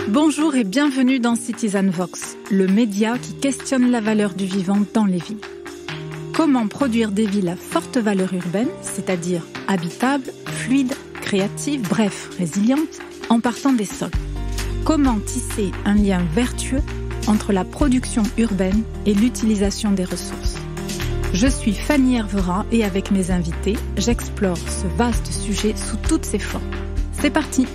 Bonjour et bienvenue dans Citizen Vox, le média qui questionne la valeur du vivant dans les villes. Comment produire des villes à forte valeur urbaine, c'est-à-dire habitables, fluides, créatives, bref, résilientes, en partant des sols. Comment tisser un lien vertueux entre la production urbaine et l'utilisation des ressources. Je suis Fanny Hervera et avec mes invités, j'explore ce vaste sujet sous toutes ses formes. C'est parti!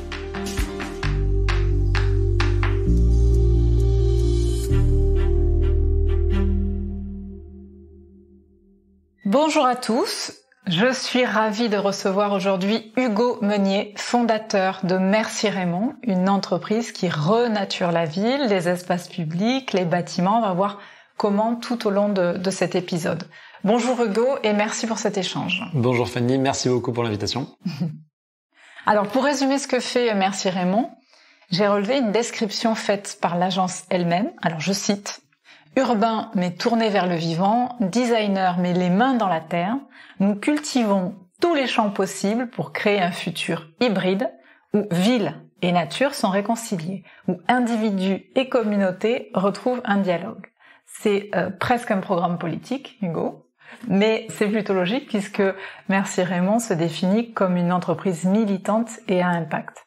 Bonjour à tous, je suis ravie de recevoir aujourd'hui Hugo Meunier, fondateur de Merci Raymond, une entreprise qui renature la ville, les espaces publics, les bâtiments. On va voir comment tout au long de cet épisode. Bonjour Hugo et merci pour cet échange. Bonjour Fanny, merci beaucoup pour l'invitation. Alors pour résumer ce que fait Merci Raymond, j'ai relevé une description faite par l'agence elle-même. Alors je cite: urbain mais tourné vers le vivant, designer mais les mains dans la terre, nous cultivons tous les champs possibles pour créer un futur hybride où ville et nature sont réconciliées, où individus et communautés retrouvent un dialogue. C'est presque un programme politique, Hugo, mais c'est plutôt logique puisque Merci Raymond se définit comme une entreprise militante et à impact.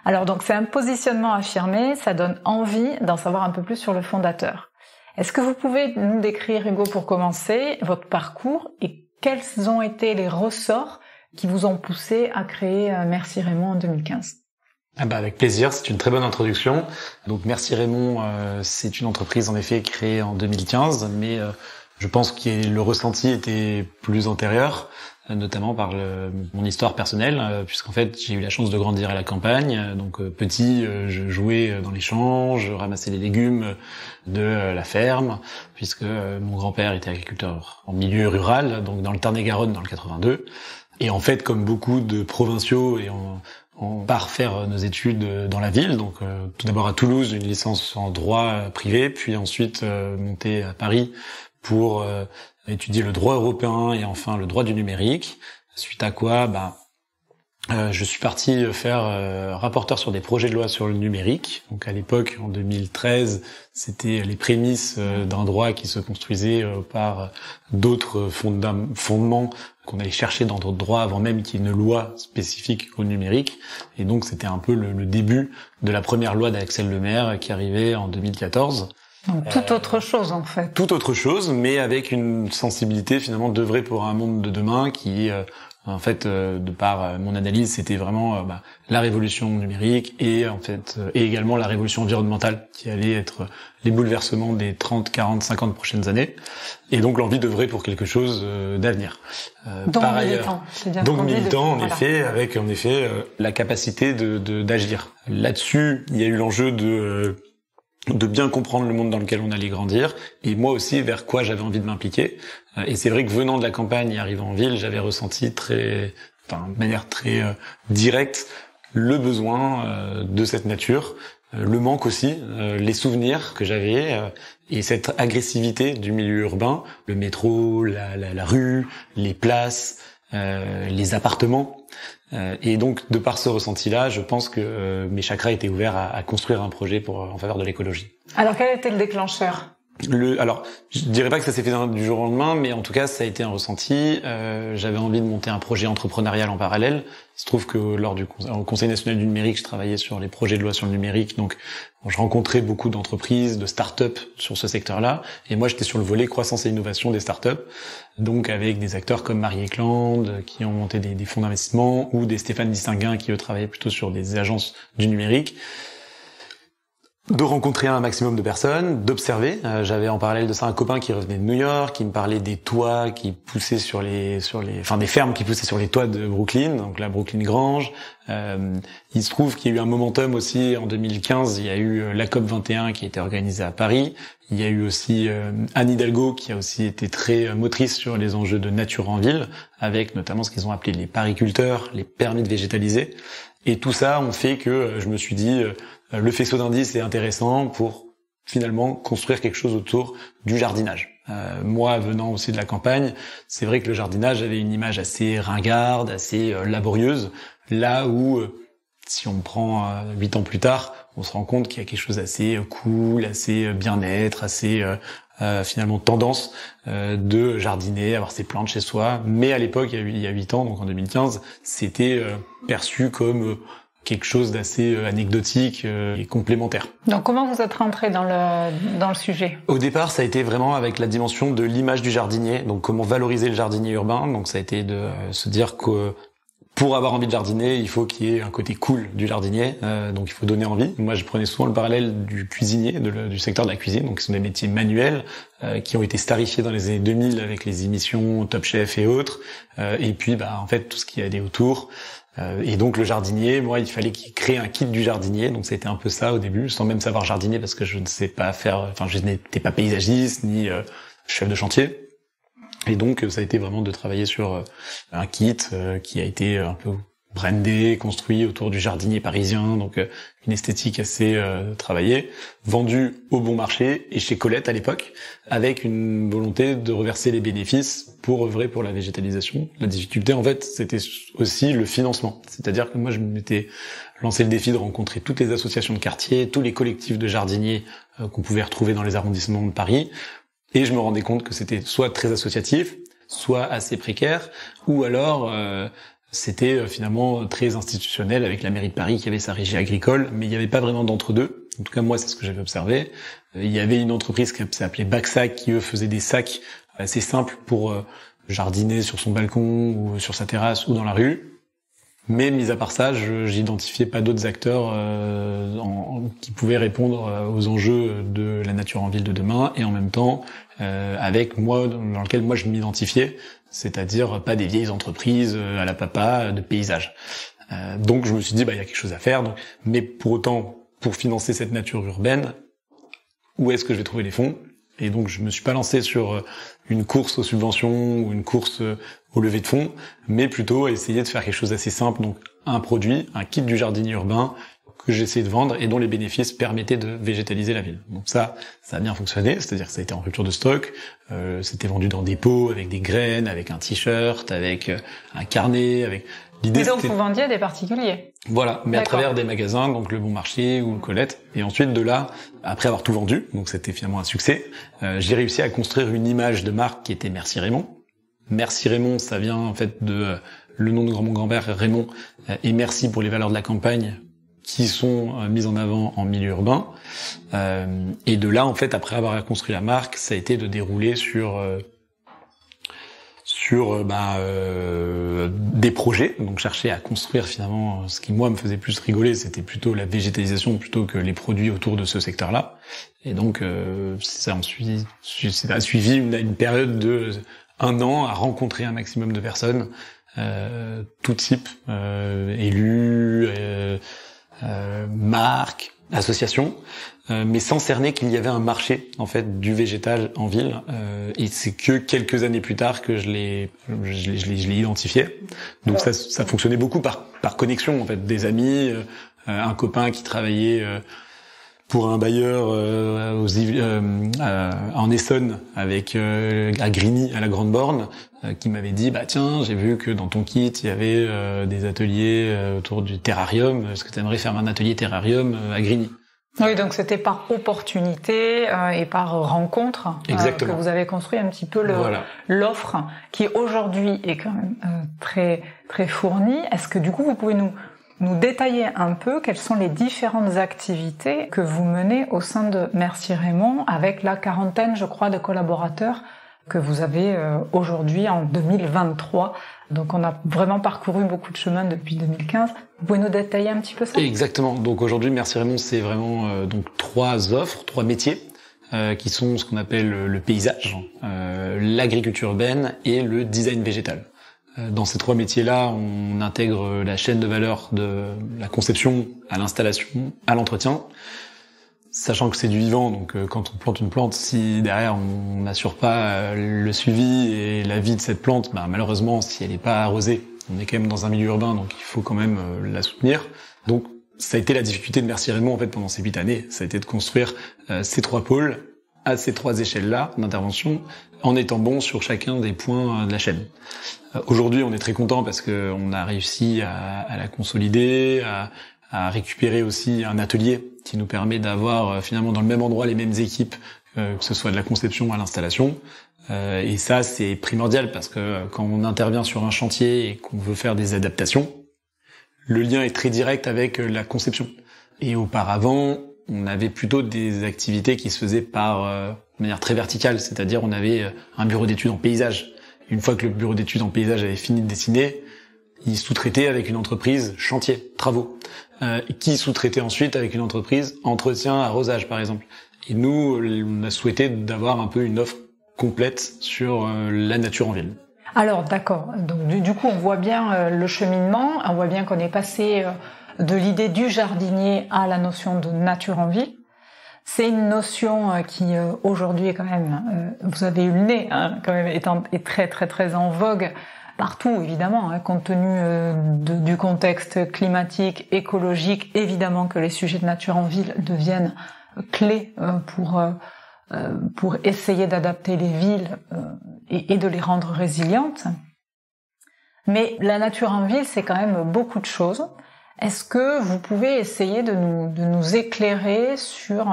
Alors donc c'est un positionnement affirmé, ça donne envie d'en savoir un peu plus sur le fondateur. Est-ce que vous pouvez nous décrire, Hugo, pour commencer, votre parcours et quels ont été les ressorts qui vous ont poussé à créer Merci Raymond en 2015 ? Avec plaisir, c'est une très bonne introduction. Donc Merci Raymond, c'est une entreprise en effet créée en 2015, mais je pense que le ressenti était plus antérieur, notamment par mon histoire personnelle, puisqu'en fait j'ai eu la chance de grandir à la campagne. Donc petit, je jouais dans les champs, je ramassais les légumes de la ferme, puisque mon grand-père était agriculteur en milieu rural, donc dans le Tarn-et-Garonne, dans le 82. Et en fait, comme beaucoup de provinciaux, on part faire nos études dans la ville. Donc tout d'abord à Toulouse, une licence en droit privé, puis ensuite monter à Paris pour étudier le droit européen et enfin le droit du numérique. Suite à quoi, je suis parti faire rapporteur sur des projets de loi sur le numérique. Donc à l'époque, en 2013, c'était les prémices d'un droit qui se construisait par d'autres fondements qu'on allait chercher dans d'autres droits avant même qu'il y ait une loi spécifique au numérique. Et donc c'était un peu le début de la première loi d'Axel Lemaire qui arrivait en 2014. Donc tout autre chose en fait. Tout autre chose, mais avec une sensibilité finalement d'œuvrer pour un monde de demain qui, en fait, de par mon analyse, c'était vraiment la révolution numérique et en fait et également la révolution environnementale qui allait être les bouleversements des 30, 40, 50 prochaines années. Et donc l'envie d'œuvrer pour quelque chose d'avenir. Par ailleurs, donc militant, en effet, avec en effet la capacité d'agir. Là-dessus, il y a eu l'enjeu de bien comprendre le monde dans lequel on allait grandir, et moi aussi vers quoi j'avais envie de m'impliquer. Et c'est vrai que venant de la campagne et arrivant en ville, j'avais ressenti de manière très directe le besoin de cette nature, le manque aussi, les souvenirs que j'avais, et cette agressivité du milieu urbain, le métro, la rue, les places, les appartements. Et donc, de par ce ressenti-là, je pense que mes chakras étaient ouverts à construire un projet en faveur de l'écologie. Alors, quel était le déclencheur ? Alors, je dirais pas que ça s'est fait du jour au lendemain, mais en tout cas, ça a été un ressenti. J'avais envie de monter un projet entrepreneurial en parallèle. Il se trouve que au Conseil national du numérique, je travaillais sur les projets de loi sur le numérique, donc je rencontrais beaucoup d'entreprises, de start-up sur ce secteur-là, et moi j'étais sur le volet croissance et innovation des start-up, donc avec des acteurs comme Marie Eklund qui ont monté des fonds d'investissement, ou des Stéphane Distinguin qui eux travaillaient plutôt sur des agences du numérique. De rencontrer un maximum de personnes, d'observer. J'avais en parallèle de ça un copain qui revenait de New York, qui me parlait des toits qui poussaient des fermes qui poussaient sur les toits de Brooklyn, donc la Brooklyn Grange. Il se trouve qu'il y a eu un momentum aussi en 2015, il y a eu la COP 21 qui a été organisée à Paris. Il y a eu aussi Anne Hidalgo qui a aussi été très motrice sur les enjeux de nature en ville, avec notamment ce qu'ils ont appelé les pariculteurs, les permis de végétaliser. Et tout ça ont fait que je me suis dit le faisceau d'indices est intéressant pour finalement construire quelque chose autour du jardinage. Moi, venant aussi de la campagne, c'est vrai que le jardinage avait une image assez ringarde, assez laborieuse, là où Si on prend 8 ans plus tard, on se rend compte qu'il y a quelque chose d'assez cool, assez bien-être, assez finalement tendance de jardiner, avoir ses plantes chez soi. Mais à l'époque, il y a 8 ans, donc en 2015, c'était perçu comme quelque chose d'assez anecdotique et complémentaire. Donc comment vous êtes rentré dans le sujet? Au départ, ça a été vraiment avec la dimension de l'image du jardinier, donc comment valoriser le jardinier urbain. Donc ça a été de se dire que pour avoir envie de jardiner, il faut qu'il y ait un côté cool du jardinier, donc il faut donner envie. Moi, je prenais souvent le parallèle du cuisinier, du secteur de la cuisine, donc ce sont des métiers manuels qui ont été starifiés dans les années 2000 avec les émissions Top Chef et autres, et puis en fait tout ce qui allait autour. Et donc le jardinier, moi, il fallait qu'il crée un kit du jardinier, donc c'était un peu ça au début, sans même savoir jardiner parce que je ne sais pas je n'étais pas paysagiste ni chef de chantier. Et donc ça a été vraiment de travailler sur un kit qui a été un peu brandé, construit autour du jardinier parisien, donc une esthétique assez travaillée, vendu au bon marché et chez Colette à l'époque, avec une volonté de reverser les bénéfices pour œuvrer pour la végétalisation. La difficulté en fait, c'était aussi le financement, c'est-à-dire que moi je m'étais lancé le défi de rencontrer toutes les associations de quartier, tous les collectifs de jardiniers qu'on pouvait retrouver dans les arrondissements de Paris. Et je me rendais compte que c'était soit très associatif, soit assez précaire, ou alors c'était finalement très institutionnel avec la mairie de Paris qui avait sa régie agricole, mais il n'y avait pas vraiment d'entre-deux. En tout cas, moi, c'est ce que j'avais observé. Il y avait une entreprise qui s'appelait Backsac qui, eux, faisait des sacs assez simples pour jardiner sur son balcon ou sur sa terrasse ou dans la rue. Mais mis à part ça, j'identifiais pas d'autres acteurs qui pouvaient répondre aux enjeux de la nature en ville de demain et en même temps avec moi dans lequel moi je m'identifiais, c'est-à-dire pas des vieilles entreprises à la papa de paysage. Donc je me suis dit il y a quelque chose à faire. Donc, mais pour autant, pour financer cette nature urbaine, où est-ce que je vais trouver les fonds? Et donc je me suis pas lancé sur une course aux subventions ou une course au levée de fonds, mais plutôt essayer de faire quelque chose d'assez simple, donc un produit, un kit du jardinier urbain que j'essayais de vendre et dont les bénéfices permettaient de végétaliser la ville. Donc ça a bien fonctionné, c'est-à-dire que ça a été en rupture de stock, c'était vendu dans des pots avec des graines, avec un t-shirt, avec un carnet, avec... L'idée, donc vous vendiez à des particuliers. Voilà, mais à travers des magasins, donc le Bon Marché ou le Colette. Et ensuite de là, après avoir tout vendu, donc c'était finalement un succès, j'ai réussi à construire une image de marque qui était Merci Raymond. Merci Raymond, ça vient en fait de le nom de mon grand-père Raymond et merci pour les valeurs de la campagne qui sont mises en avant en milieu urbain. Et de là, en fait, après avoir construit la marque, ça a été de dérouler sur des projets, donc chercher à construire finalement ce qui moi me faisait plus rigoler, c'était plutôt la végétalisation plutôt que les produits autour de ce secteur-là. Et donc ça a suivi une période de 1 an à rencontrer un maximum de personnes, tout type, élus, marques, associations, mais sans cerner qu'il y avait un marché en fait du végétal en ville, et c'est que quelques années plus tard que je l'ai identifié. Donc ça fonctionnait beaucoup par connexion en fait, des amis, un copain qui travaillait pour un bailleur en Essonne avec à Grigny à la Grande Borne, qui m'avait dit tiens, j'ai vu que dans ton kit il y avait des ateliers autour du terrarium, est-ce que tu aimerais faire un atelier terrarium à Grigny? Oui, donc c'était par opportunité et par rencontre que vous avez construit un petit peu l'offre qui aujourd'hui est quand même très très fournie. Est-ce que du coup vous pouvez nous détailler un peu quelles sont les différentes activités que vous menez au sein de Merci Raymond avec la 40aine, je crois, de collaborateurs que vous avez aujourd'hui en 2023. Donc on a vraiment parcouru beaucoup de chemin depuis 2015. Vous pouvez nous détailler un petit peu ça? Exactement. Donc aujourd'hui, Merci Raymond, c'est vraiment donc 3 offres, 3 métiers qui sont ce qu'on appelle le paysage, l'agriculture urbaine et le design végétal. Dans ces 3 métiers-là, on intègre la chaîne de valeur de la conception à l'installation, à l'entretien, sachant que c'est du vivant, donc quand on plante une plante, si derrière on n'assure pas le suivi et la vie de cette plante, malheureusement, si elle n'est pas arrosée, on est quand même dans un milieu urbain, donc il faut quand même la soutenir. Donc ça a été la difficulté de Merci Raymond en fait pendant ces 8 années, ça a été de construire ces 3 pôles à ces 3 échelles-là d'intervention, en étant bon sur chacun des points de la chaîne. Aujourd'hui, on est très content parce que on a réussi à la consolider, à récupérer aussi un atelier qui nous permet d'avoir finalement dans le même endroit les mêmes équipes, que ce soit de la conception à l'installation. Et ça, c'est primordial parce que quand on intervient sur un chantier et qu'on veut faire des adaptations, le lien est très direct avec la conception. Et auparavant, on avait plutôt des activités qui se faisaient de manière très verticale, c'est-à-dire on avait un bureau d'études en paysage. Une fois que le bureau d'études en paysage avait fini de dessiner, il sous-traitait avec une entreprise chantier, travaux, qui sous-traitait ensuite avec une entreprise entretien, arrosage par exemple. Et nous, on a souhaité d'avoir un peu une offre complète sur la nature en ville. Alors d'accord, donc du coup on voit bien le cheminement, on voit bien qu'on est passé de l'idée du jardinier à la notion de nature en ville. C'est une notion qui aujourd'hui est quand même, vous avez eu le nez, hein, quand même est très très très en vogue partout évidemment, hein, compte tenu du contexte climatique, écologique, évidemment que les sujets de nature en ville deviennent clés pour essayer d'adapter les villes et de les rendre résilientes. Mais la nature en ville, c'est quand même beaucoup de choses. Est-ce que vous pouvez essayer de nous éclairer sur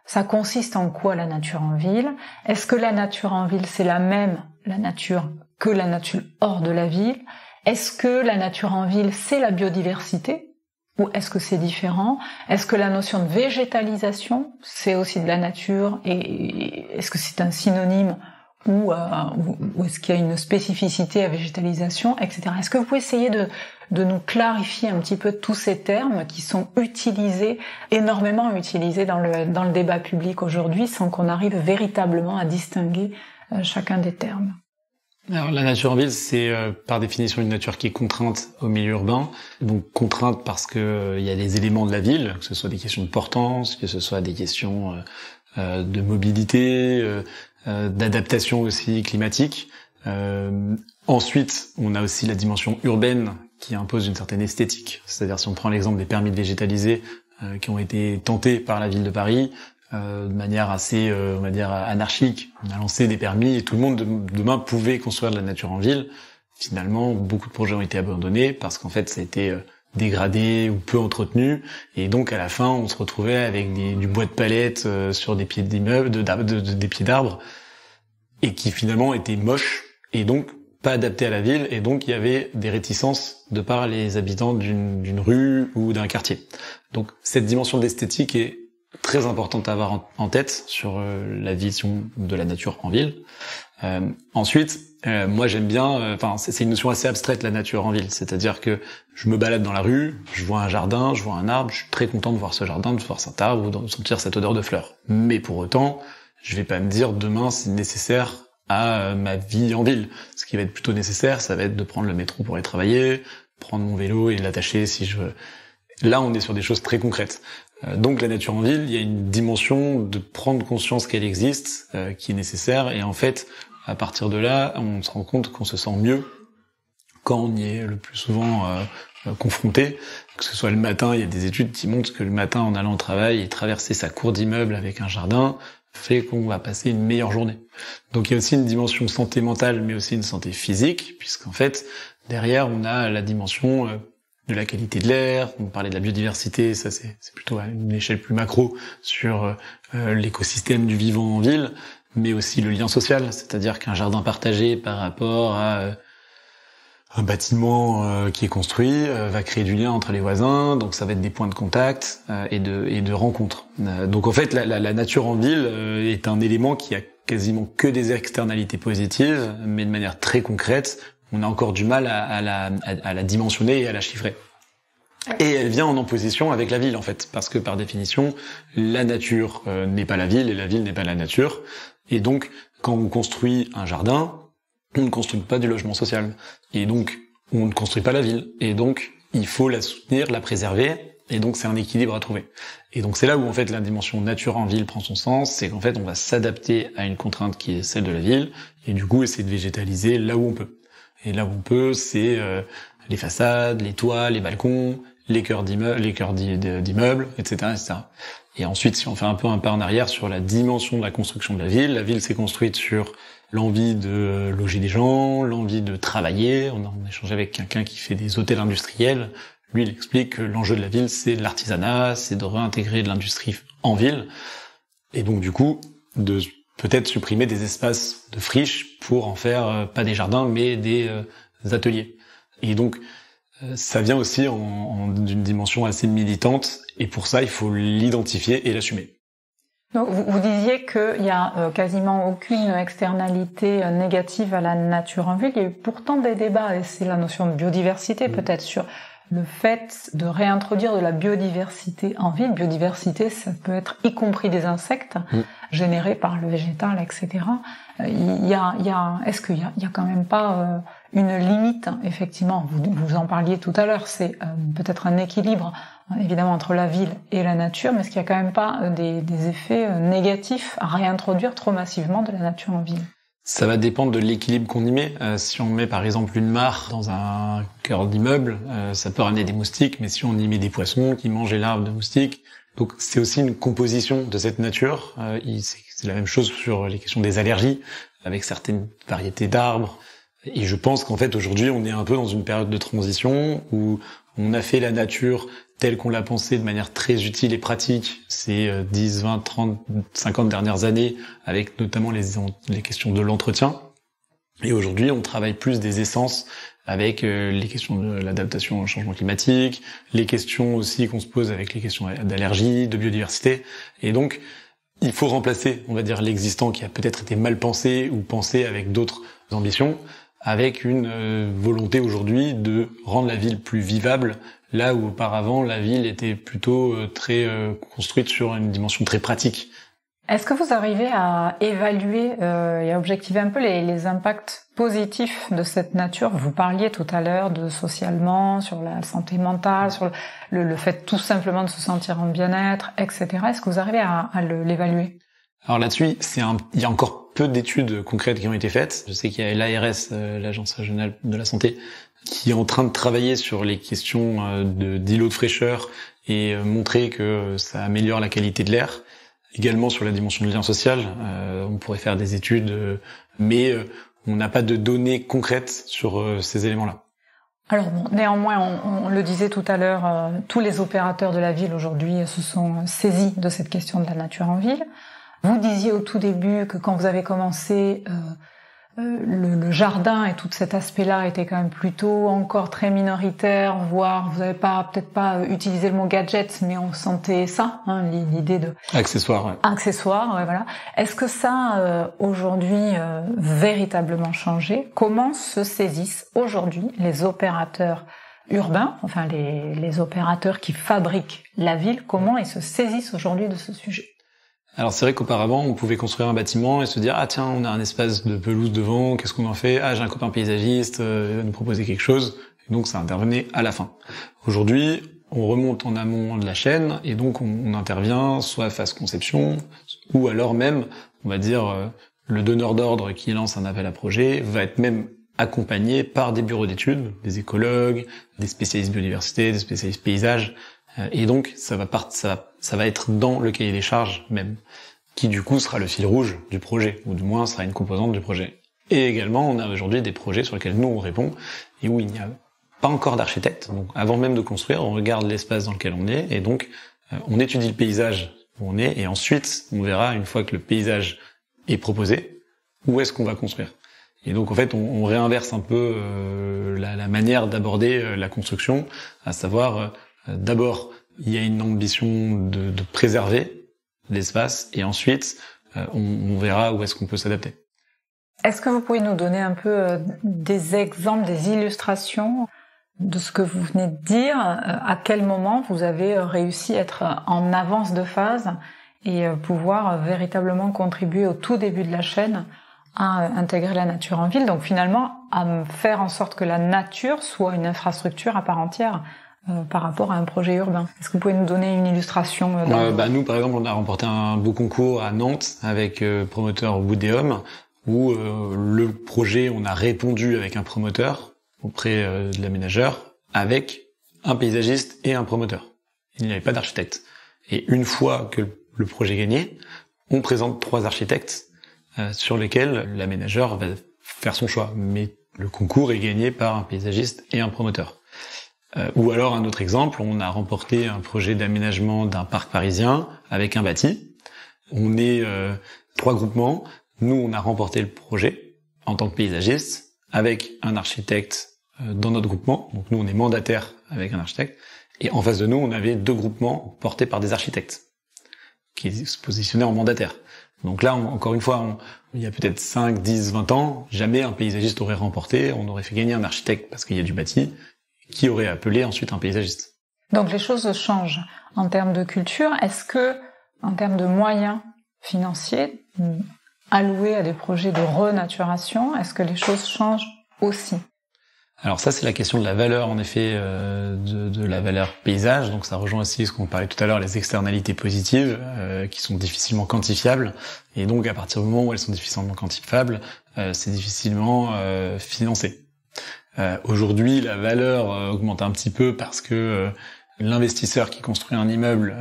ça consiste en quoi la nature en ville? Est-ce que la nature en ville, c'est la même, la nature, que la nature hors de la ville? Est-ce que la nature en ville, c'est la biodiversité? Ou est-ce que c'est différent? Est-ce que la notion de végétalisation, c'est aussi de la nature? Et est-ce que c'est un synonyme ou est-ce qu'il y a une spécificité à végétalisation, etc. Est-ce que vous pouvez essayer de nous clarifier un petit peu tous ces termes qui sont énormément utilisés dans le débat public aujourd'hui, sans qu'on arrive véritablement à distinguer chacun des termes? Alors, la nature en ville, c'est par définition une nature qui est contrainte au milieu urbain. Donc contrainte parce que il y a des éléments de la ville, que ce soit des questions de portance, que ce soit des questions de mobilité, d'adaptation aussi climatique. Ensuite, on a aussi la dimension urbaine qui impose une certaine esthétique. C'est-à-dire si on prend l'exemple des permis de végétaliser qui ont été tentés par la ville de Paris, de manière assez, on va dire, anarchique. On a lancé des permis et tout le monde demain pouvait construire de la nature en ville. Finalement, beaucoup de projets ont été abandonnés parce qu'en fait, ça a été dégradé ou peu entretenu. Et donc, à la fin, on se retrouvait avec du bois de palette sur des pieds d'immeubles, des pieds d'arbres, et qui finalement étaient moches et donc pas adaptés à la ville. Et donc, il y avait des réticences de par les habitants d'une rue ou d'un quartier. Donc, cette dimension d'esthétique est très importante à avoir en tête sur la vision de la nature en ville. Ensuite, moi j'aime bien, c'est une notion assez abstraite la nature en ville, c'est-à-dire que je me balade dans la rue, je vois un jardin, je vois un arbre, je suis très content de voir ce jardin, de voir cet arbre ou de sentir cette odeur de fleurs. Mais pour autant, je vais pas me dire demain c'est nécessaire à ma vie en ville. Ce qui va être plutôt nécessaire, ça va être de prendre le métro pour aller travailler, prendre mon vélo et l'attacher si je veux. Là, on est sur des choses très concrètes. Donc la nature en ville, il y a une dimension de prendre conscience qu'elle existe, qui est nécessaire, et en fait, à partir de là, on se rend compte qu'on se sent mieux quand on y est le plus souvent confronté. Que ce soit le matin, il y a des études qui montrent que le matin, en allant au travail et traverser sa cour d'immeuble avec un jardin, fait qu'on va passer une meilleure journée. Donc il y a aussi une dimension santé mentale, mais aussi une santé physique, puisqu'en fait, derrière, on a la dimension de la qualité de l'air, on parlait de la biodiversité, ça c'est plutôt à une échelle plus macro sur l'écosystème du vivant en ville, mais aussi le lien social, c'est-à-dire qu'un jardin partagé par rapport à un bâtiment qui est construit va créer du lien entre les voisins, donc ça va être des points de contact et de rencontres. Donc en fait, la nature en ville est un élément qui a quasiment que des externalités positives, mais de manière très concrète, on a encore du mal à la dimensionner et à la chiffrer. Et elle vient en opposition avec la ville, en fait, parce que par définition, la nature n'est pas la ville et la ville n'est pas la nature. Et donc, quand on construit un jardin, on ne construit pas du logement social. Et donc, on ne construit pas la ville. Et donc, il faut la soutenir, la préserver. Et donc, c'est un équilibre à trouver. Et donc, c'est là où, en fait, la dimension nature en ville prend son sens. C'est qu'en fait, on va s'adapter à une contrainte qui est celle de la ville. Et du coup, essayer de végétaliser là où on peut. Et là où on peut, c'est les façades, les toits, les balcons, les cœurs d'immeubles, etc., etc. Et ensuite, si on fait un peu un pas en arrière sur la dimension de la construction de la ville s'est construite sur l'envie de loger des gens, l'envie de travailler. On a échangé avec quelqu'un qui fait des hôtels industriels. Lui, il explique que l'enjeu de la ville, c'est de l'artisanat, c'est de réintégrer de l'industrie en ville, et donc du coup, de peut-être supprimer des espaces de friches pour en faire pas des jardins, mais des ateliers. Et donc, ça vient aussi d'une dimension assez militante, et pour ça, il faut l'identifier et l'assumer. Donc, vous disiez qu'il y a quasiment aucune externalité négative à la nature en ville. Il y a eu pourtant des débats, et c'est la notion de biodiversité peut-être, sur le fait de réintroduire de la biodiversité en ville. Biodiversité, ça peut être y compris des insectes générés par le végétal, etc. Est-ce qu'il y a quand même pas une limite, effectivement, vous en parliez tout à l'heure, c'est peut-être un équilibre évidemment entre la ville et la nature, mais est-ce qu'il y a quand même pas des effets négatifs à réintroduire trop massivement de la nature en ville? Ça va dépendre de l'équilibre qu'on y met. Si on met par exemple une mare dans un cœur d'immeuble, ça peut ramener des moustiques, mais si on y met des poissons qui mangent les larves de moustiques, donc c'est aussi une composition de cette nature. C'est la même chose sur les questions des allergies, avec certaines variétés d'arbres. Et je pense qu'en fait aujourd'hui on est un peu dans une période de transition où on a fait la nature telle qu'on l'a pensée de manière très utile et pratique ces 10, 20, 30, 50 dernières années, avec notamment les questions de l'entretien. Et aujourd'hui, on travaille plus des essences avec les questions de l'adaptation au changement climatique, les questions aussi qu'on se pose avec les questions d'allergie, de biodiversité. Et donc, il faut remplacer, on va dire, l'existant qui a peut-être été mal pensé ou pensé avec d'autres ambitions, avec une volonté aujourd'hui de rendre la ville plus vivable, là où auparavant la ville était plutôt très construite sur une dimension très pratique. Est-ce que vous arrivez à évaluer et à objectiver un peu les impacts positifs de cette nature? Vous parliez tout à l'heure de socialement, sur la santé mentale, sur le fait tout simplement de se sentir en bien-être, etc. Est-ce que vous arrivez à l'évaluer? Alors là-dessus, il y a encore peu d'études concrètes qui ont été faites. Je sais qu'il y a l'ARS, l'Agence régionale de la santé, qui est en train de travailler sur les questions d'îlots de fraîcheur et montrer que ça améliore la qualité de l'air. Également sur la dimension du lien social, on pourrait faire des études, mais on n'a pas de données concrètes sur ces éléments-là. Alors bon, néanmoins, on le disait tout à l'heure, tous les opérateurs de la ville aujourd'hui se sont saisis de cette question de la nature en ville. Vous disiez au tout début que quand vous avez commencé, le jardin et tout cet aspect-là était quand même plutôt encore très minoritaire, voire vous n'avez peut-être pas utilisé le mot gadget, mais on sentait ça, l'idée de accessoire. Ouais. Accessoire, ouais, voilà. Est-ce que ça aujourd'hui véritablement changé? Comment se saisissent aujourd'hui les opérateurs urbains, enfin les opérateurs qui fabriquent la ville? Comment ils se saisissent aujourd'hui de ce sujet? Alors c'est vrai qu'auparavant, on pouvait construire un bâtiment et se dire « Ah tiens, on a un espace de pelouse devant, qu'est-ce qu'on en fait ? Ah, j'ai un copain paysagiste, il va nous proposer quelque chose. » Et donc ça intervenait à la fin. Aujourd'hui, on remonte en amont de la chaîne et donc on intervient soit phase conception ou alors même, on va dire, le donneur d'ordre qui lance un appel à projet va être même accompagné par des bureaux d'études, des écologues, des spécialistes biodiversité, des spécialistes paysages. Et donc, ça va être dans le cahier des charges même, qui du coup sera le fil rouge du projet, ou du moins sera une composante du projet. Et également, on a aujourd'hui des projets sur lesquels nous on répond, et où il n'y a pas encore d'architecte. Donc, avant même de construire, on regarde l'espace dans lequel on est, et donc on étudie le paysage où on est, et ensuite, on verra, une fois que le paysage est proposé, où est-ce qu'on va construire. Et donc, en fait, on réinverse un peu la manière d'aborder la construction, à savoir... D'abord, il y a une ambition de préserver l'espace et ensuite, on verra où est-ce qu'on peut s'adapter. Est-ce que vous pouvez nous donner un peu des exemples, des illustrations de ce que vous venez de dire? À quel moment vous avez réussi à être en avance de phase et pouvoir véritablement contribuer au tout début de la chaîne à intégrer la nature en ville, donc finalement à faire en sorte que la nature soit une infrastructure à part entière par rapport à un projet urbain. Est-ce que vous pouvez nous donner une illustration Nous, par exemple, on a remporté un beau concours à Nantes avec promoteur Woodéum, où le projet, on a répondu avec un promoteur auprès de l'aménageur, avec un paysagiste et un promoteur. Il n'y avait pas d'architecte. Et une fois que le projet est gagné, on présente 3 architectes sur lesquels l'aménageur va faire son choix. Mais le concours est gagné par un paysagiste et un promoteur. Ou alors un autre exemple, on a remporté un projet d'aménagement d'un parc parisien avec un bâti. On est 3 groupements. Nous, on a remporté le projet en tant que paysagiste avec un architecte dans notre groupement. Donc nous, on est mandataire avec un architecte. Et en face de nous, on avait 2 groupements portés par des architectes qui se positionnaient en mandataire. Donc là, encore une fois, il y a peut-être 5, 10, 20 ans, jamais un paysagiste aurait remporté. On aurait fait gagner un architecte parce qu'il y a du bâti, qui aurait appelé ensuite un paysagiste. Donc les choses changent en termes de culture. Est-ce que, en termes de moyens financiers alloués à des projets de renaturation, est-ce que les choses changent aussi? Alors ça, c'est la question de la valeur, en effet, de la valeur paysage. Donc ça rejoint aussi ce qu'on parlait tout à l'heure, les externalités positives, qui sont difficilement quantifiables. Et donc à partir du moment où elles sont difficilement quantifiables, c'est difficilement financé. Aujourd'hui, la valeur augmente un petit peu parce que l'investisseur qui construit un immeuble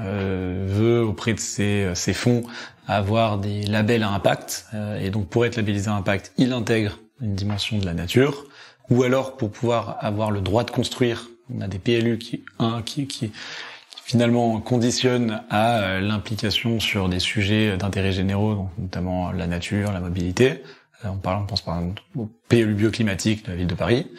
veut, auprès de ses fonds, avoir des labels à impact. Et donc, pour être labellisé à impact, il intègre une dimension de la nature. Ou alors, pour pouvoir avoir le droit de construire, on a des PLU qui finalement conditionnent à l'implication sur des sujets d'intérêt généraux, donc notamment la nature, la mobilité. On pense par exemple au PLU bioclimatique de la ville de Paris.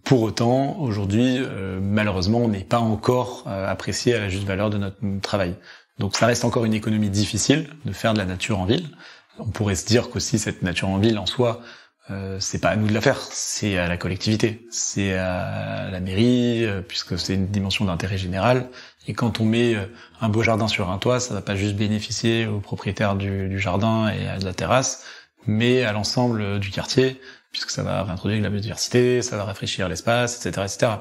Pour autant, aujourd'hui, malheureusement, on n'est pas encore apprécié à la juste valeur de notre travail. Donc ça reste encore une économie difficile de faire de la nature en ville. On pourrait se dire qu'aussi cette nature en ville en soi, c'est pas à nous de la faire, c'est à la collectivité, c'est à la mairie, puisque c'est une dimension d'intérêt général. Et quand on met un beau jardin sur un toit, ça va pas juste bénéficier aux propriétaires du jardin et de la terrasse, mais à l'ensemble du quartier, puisque ça va réintroduire de la biodiversité, ça va rafraîchir l'espace, etc., etc.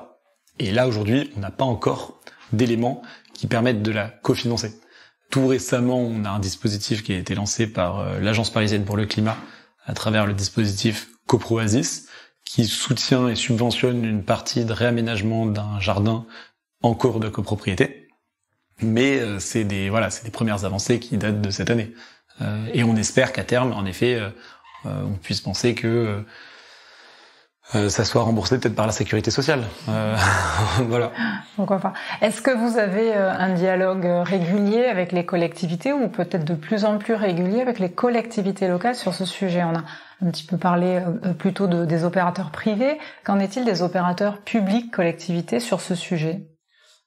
Et là, aujourd'hui, on n'a pas encore d'éléments qui permettent de la cofinancer. Tout récemment, on a un dispositif qui a été lancé par l'Agence parisienne pour le climat à travers le dispositif CoProASIS, qui soutient et subventionne une partie de réaménagement d'un jardin en cours de copropriété. Mais c'est des premières avancées qui datent de cette année. Et on espère qu'à terme, en effet, on puisse penser que ça soit remboursé peut-être par la sécurité sociale. Voilà. Pourquoi pas. Est-ce que vous avez un dialogue régulier avec les collectivités ou peut-être de plus en plus régulier avec les collectivités locales sur ce sujet? On a un petit peu parlé plutôt des opérateurs privés. Qu'en est-il des opérateurs publics, collectivités, sur ce sujet?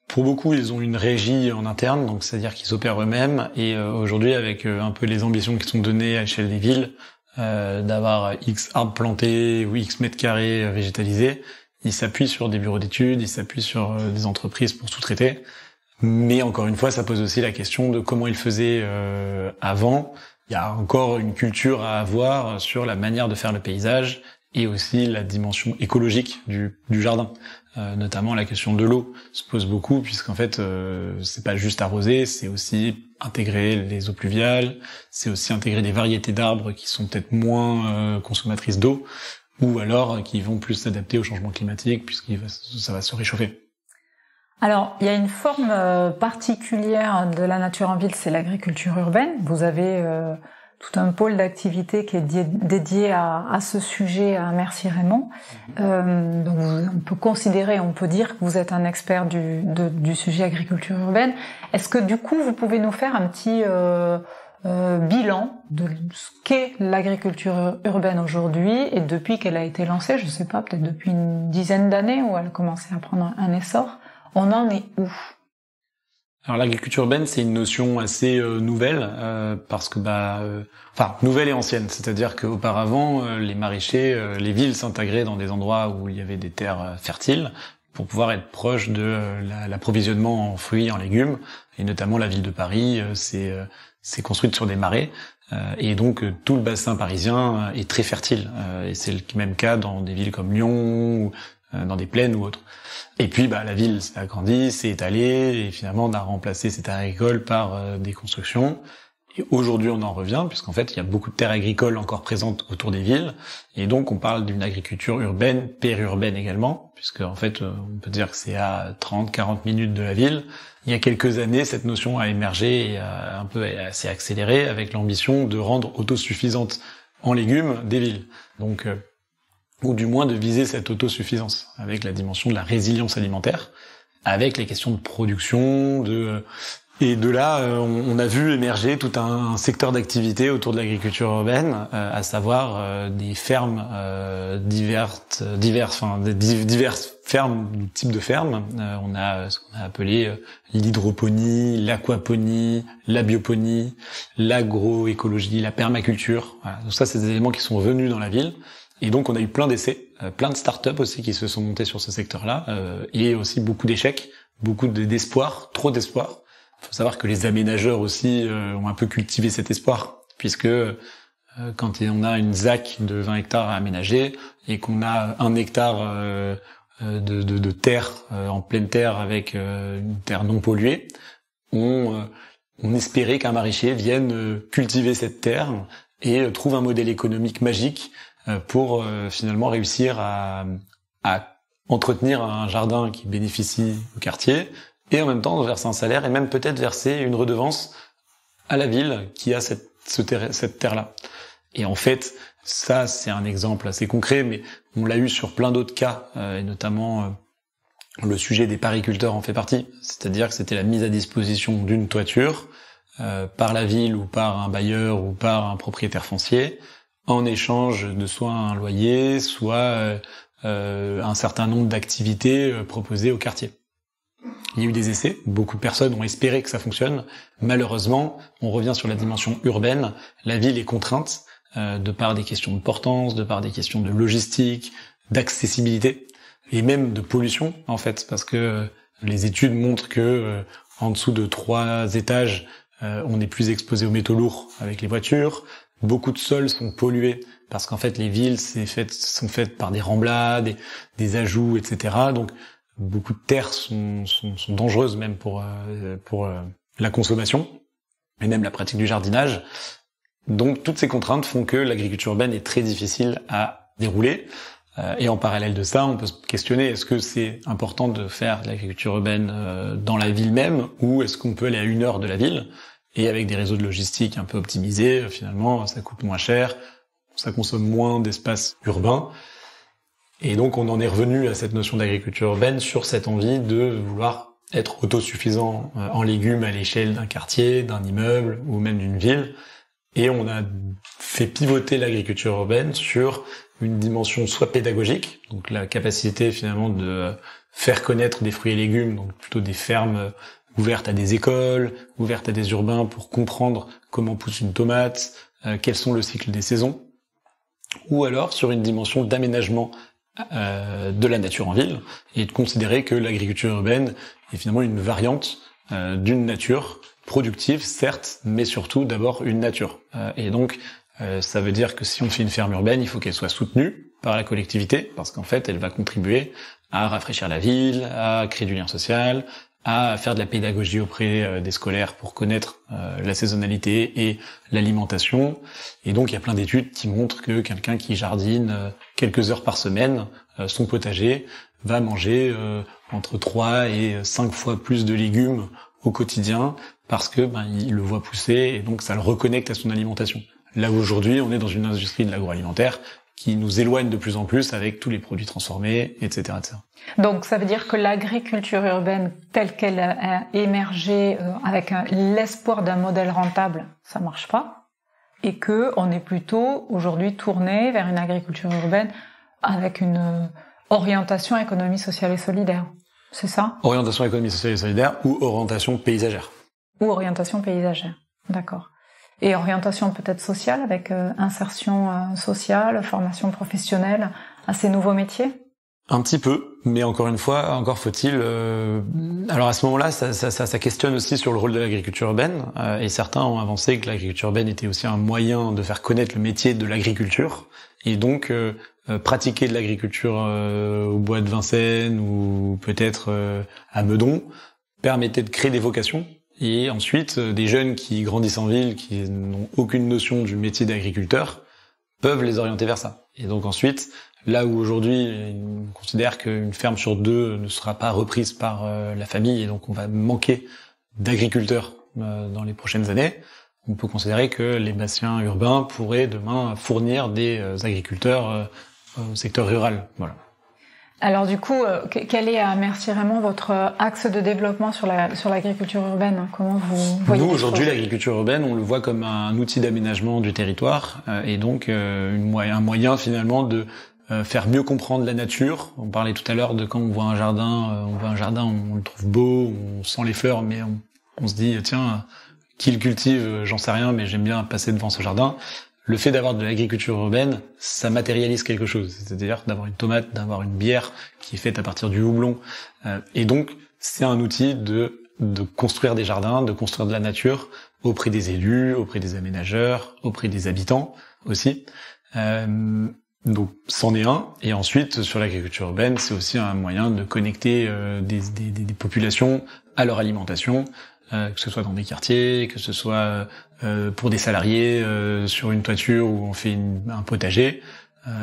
Pour beaucoup, ils ont une régie en interne, donc c'est-à-dire qu'ils opèrent eux-mêmes. Et aujourd'hui, avec un peu les ambitions qui sont données à l'échelle des villes, d'avoir X arbres plantés ou X mètres carrés végétalisés, ils s'appuient sur des bureaux d'études, ils s'appuient sur des entreprises pour sous-traiter. Mais encore une fois, ça pose aussi la question de comment ils faisaient avant. Il y a encore une culture à avoir sur la manière de faire le paysage et aussi la dimension écologique du jardin. Notamment la question de l'eau se pose beaucoup, puisqu'en fait c'est pas juste arroser, c'est aussi intégrer les eaux pluviales, c'est aussi intégrer des variétés d'arbres qui sont peut-être moins consommatrices d'eau, ou alors qui vont plus s'adapter au changement climatique, ça va se réchauffer. Alors, il y a une forme particulière de la nature en ville, c'est l'agriculture urbaine. Vous avez tout un pôle d'activité qui est dédié à ce sujet à Mercy-Raymond. Donc on peut dire que vous êtes un expert du sujet agriculture urbaine. Est-ce que du coup vous pouvez nous faire un petit bilan de ce qu'est l'agriculture urbaine aujourd'hui et depuis qu'elle a été lancée, je sais pas, peut-être depuis une dizaine d'années où elle a commencé à prendre un essor, on en est où? Alors l'agriculture urbaine, c'est une notion assez nouvelle parce que nouvelle et ancienne, c'est-à-dire qu'auparavant les maraîchers, les villes s'intégraient dans des endroits où il y avait des terres fertiles pour pouvoir être proche de l'approvisionnement en fruits, en légumes, et notamment la ville de Paris s'est construite sur des marais et donc tout le bassin parisien est très fertile et c'est le même cas dans des villes comme Lyon ou dans des plaines ou autres. Et puis la ville s'est agrandie, s'est étalée, et finalement on a remplacé ces terres agricoles par des constructions. Et aujourd'hui on en revient, puisqu'en fait il y a beaucoup de terres agricoles encore présentes autour des villes, et donc on parle d'une agriculture urbaine, périurbaine également, puisque en fait on peut dire que c'est à 30-40 minutes de la ville. Il y a quelques années, cette notion a émergé et s'est accélérée avec l'ambition de rendre autosuffisantes en légumes des villes. Donc ou du moins de viser cette autosuffisance, avec la dimension de la résilience alimentaire, avec les questions de production, et de là, on a vu émerger tout un secteur d'activité autour de l'agriculture urbaine, à savoir des fermes diverses fermes, types de fermes. On a ce qu'on a appelé l'hydroponie, l'aquaponie, la bioponie, l'agroécologie, la permaculture. Voilà. Donc ça, c'est des éléments qui sont venus dans la ville. Et donc, on a eu plein d'essais, plein de startups aussi qui se sont montées sur ce secteur-là, et aussi beaucoup d'échecs, beaucoup d'espoir, trop d'espoir. Il faut savoir que les aménageurs aussi ont un peu cultivé cet espoir, puisque quand on a une ZAC de 20 hectares à aménager et qu'on a 1 hectare de terre en pleine terre avec une terre non polluée, on espérait qu'un maraîcher vienne cultiver cette terre et trouve un modèle économique magique pour finalement réussir à entretenir un jardin qui bénéficie au quartier, et en même temps verser un salaire et même peut-être verser une redevance à la ville qui a cette terre-là. Et en fait, ça c'est un exemple assez concret, mais on l'a eu sur plein d'autres cas, et notamment le sujet des pariculteurs en fait partie. C'est-à-dire que c'était la mise à disposition d'une toiture par la ville ou par un bailleur ou par un propriétaire foncier, en échange de soit un loyer, soit un certain nombre d'activités proposées au quartier. Il y a eu des essais, beaucoup de personnes ont espéré que ça fonctionne. Malheureusement, on revient sur la dimension urbaine. La ville est contrainte de par des questions de portance, de par des questions de logistique, d'accessibilité et même de pollution en fait, parce que les études montrent que en dessous de 3 étages, on est plus exposé aux métaux lourds avec les voitures. Beaucoup de sols sont pollués parce qu'en fait les villes sont faites par des remblats, des ajouts, etc. Donc beaucoup de terres sont dangereuses même pour la consommation et même la pratique du jardinage. Donc toutes ces contraintes font que l'agriculture urbaine est très difficile à dérouler. Et en parallèle de ça, on peut se questionner, est-ce que c'est important de faire de l'agriculture urbaine dans la ville même, ou est-ce qu'on peut aller à 1 heure de la ville, et avec des réseaux de logistique un peu optimisés, finalement ça coûte moins cher, ça consomme moins d'espace urbain. Et donc on en est revenu à cette notion d'agriculture urbaine sur cette envie de vouloir être autosuffisant en légumes à l'échelle d'un quartier, d'un immeuble ou même d'une ville. Et on a fait pivoter l'agriculture urbaine sur une dimension soit pédagogique, donc la capacité finalement de faire connaître des fruits et légumes, donc plutôt des fermes ouvertes à des écoles, ouvertes à des urbains pour comprendre comment pousse une tomate, quels sont le cycle des saisons, ou alors sur une dimension d'aménagement de la nature en ville, et de considérer que l'agriculture urbaine est finalement une variante d'une nature productive, certes, mais surtout d'abord une nature. Et donc, ça veut dire que si on fait une ferme urbaine, il faut qu'elle soit soutenue par la collectivité, parce qu'en fait, elle va contribuer à rafraîchir la ville, à créer du lien social, à faire de la pédagogie auprès des scolaires pour connaître la saisonnalité et l'alimentation. Et donc, il y a plein d'études qui montrent que quelqu'un qui jardine quelques heures par semaine, son potager, va manger entre 3 et 5 fois plus de légumes au quotidien, parce que il le voit pousser, et donc ça le reconnecte à son alimentation. Là, aujourd'hui, on est dans une industrie de l'agroalimentaire qui nous éloigne de plus en plus avec tous les produits transformés, etc., etc. Donc, ça veut dire que l'agriculture urbaine telle qu'elle a émergé avec l'espoir d'un modèle rentable, ça marche pas, et que on est plutôt aujourd'hui tourné vers une agriculture urbaine avec une orientation économie sociale et solidaire. C'est ça? Orientation économie sociale et solidaire ou orientation paysagère. Ou orientation paysagère, d'accord. Et orientation peut-être sociale, avec insertion sociale, formation professionnelle à ces nouveaux métiers? Un petit peu, mais encore une fois, encore faut-il... Alors à ce moment-là, ça questionne aussi sur le rôle de l'agriculture urbaine, et certains ont avancé que l'agriculture urbaine était aussi un moyen de faire connaître le métier de l'agriculture, et donc pratiquer de l'agriculture au bois de Vincennes ou peut-être à Meudon permettait de créer des vocations. Et ensuite, des jeunes qui grandissent en ville, qui n'ont aucune notion du métier d'agriculteur, peuvent les orienter vers ça. Et donc ensuite, là où aujourd'hui, on considère qu'une ferme sur 2 ne sera pas reprise par la famille, et donc on va manquer d'agriculteurs dans les prochaines années, on peut considérer que les bassins urbains pourraient demain fournir des agriculteurs secteur rural. Voilà. Alors du coup, quel est à Mercier-Raymond votre axe de développement sur l'agriculture urbaine? Comment vous voyez Nous, aujourd'hui, l'agriculture urbaine, on le voit comme un outil d'aménagement du territoire et donc un moyen finalement de faire mieux comprendre la nature. On parlait tout à l'heure de quand on voit un jardin, on le trouve beau, on sent les fleurs, mais on se dit tiens, qui le cultive, j'en sais rien, mais j'aime bien passer devant ce jardin. Le fait d'avoir de l'agriculture urbaine, ça matérialise quelque chose. C'est-à-dire d'avoir une tomate, d'avoir une bière qui est faite à partir du houblon. Et donc, c'est un outil de construire des jardins, de construire de la nature auprès des élus, auprès des aménageurs, auprès des habitants aussi. Donc, c'en est un. Et ensuite, sur l'agriculture urbaine, c'est aussi un moyen de connecter des populations à leur alimentation, que ce soit dans des quartiers, que ce soit pour des salariés sur une toiture où on fait un potager,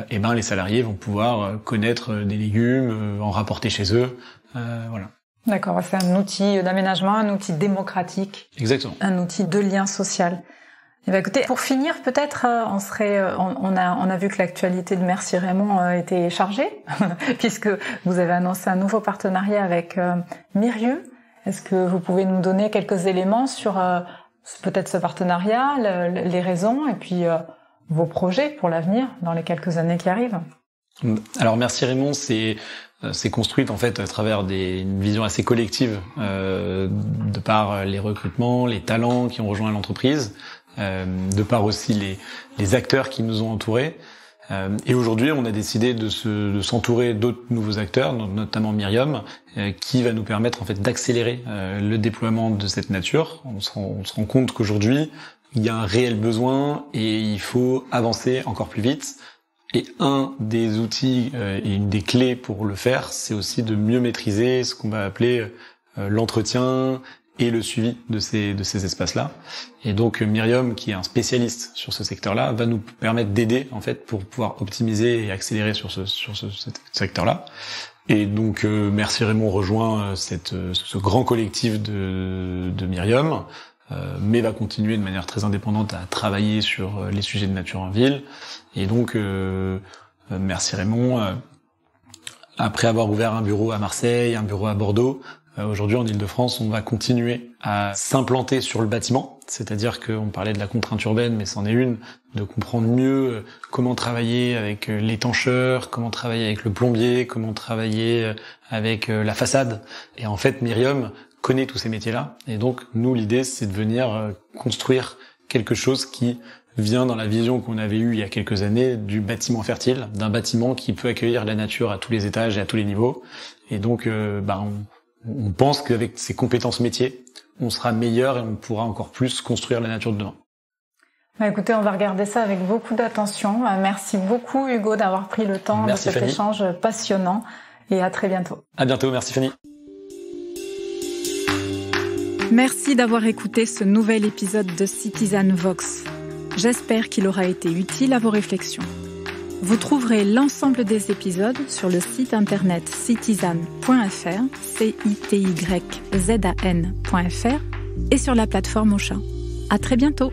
et les salariés vont pouvoir connaître des légumes, en rapporter chez eux, voilà. D'accord, c'est un outil d'aménagement, un outil démocratique. Exactement. Un outil de lien social. Eh bien, écoutez, pour finir, peut-être, on a vu que l'actualité de Mercier-Raymond était chargée, puisque vous avez annoncé un nouveau partenariat avec Myrium. Est-ce que vous pouvez nous donner quelques éléments sur peut-être ce partenariat, les raisons et puis vos projets pour l'avenir dans les quelques années qui arrivent? Alors Mercier-Raymond, c'est construite en fait à travers une vision assez collective de par les recrutements, les talents qui ont rejoint l'entreprise, de par aussi les acteurs qui nous ont entourés. Et aujourd'hui, on a décidé de s'entourer d'autres nouveaux acteurs, notamment Myrium, qui va nous permettre en fait d'accélérer le déploiement de cette nature. On se rend compte qu'aujourd'hui, il y a un réel besoin et il faut avancer encore plus vite. Et un des outils et une des clés pour le faire, c'est aussi de mieux maîtriser ce qu'on va appeler l'entretien et le suivi de ces espaces-là. Et donc Myrium, qui est un spécialiste sur ce secteur-là, va nous permettre d'aider en fait pour pouvoir optimiser et accélérer sur ce secteur-là. Et donc Mercier-Raymond rejoint ce grand collectif de Myrium, mais va continuer de manière très indépendante à travailler sur les sujets de nature en ville. Et donc Mercier-Raymond, après avoir ouvert un bureau à Marseille, un bureau à Bordeaux, aujourd'hui en Île-de-France, on va continuer à s'implanter sur le bâtiment, c'est-à-dire qu'on parlait de la contrainte urbaine, mais c'en est une, de comprendre mieux comment travailler avec l'étancheur, comment travailler avec le plombier, comment travailler avec la façade. Et en fait, Myrium connaît tous ces métiers-là. Et donc, nous, l'idée, c'est de venir construire quelque chose qui vient dans la vision qu'on avait eue il y a quelques années du bâtiment fertile, d'un bâtiment qui peut accueillir la nature à tous les étages et à tous les niveaux. Et donc, on pense qu'avec ces compétences métiers, on sera meilleur et on pourra encore plus construire la nature de demain. Écoutez, on va regarder ça avec beaucoup d'attention. Merci beaucoup Hugo d'avoir pris le temps de cet échange passionnant et à très bientôt. À bientôt, merci Fanny. Merci d'avoir écouté ce nouvel épisode de Citizen Vox. J'espère qu'il aura été utile à vos réflexions. Vous trouverez l'ensemble des épisodes sur le site internet citizen.fr, cityzan.fr et sur la plateforme Ocha. À très bientôt!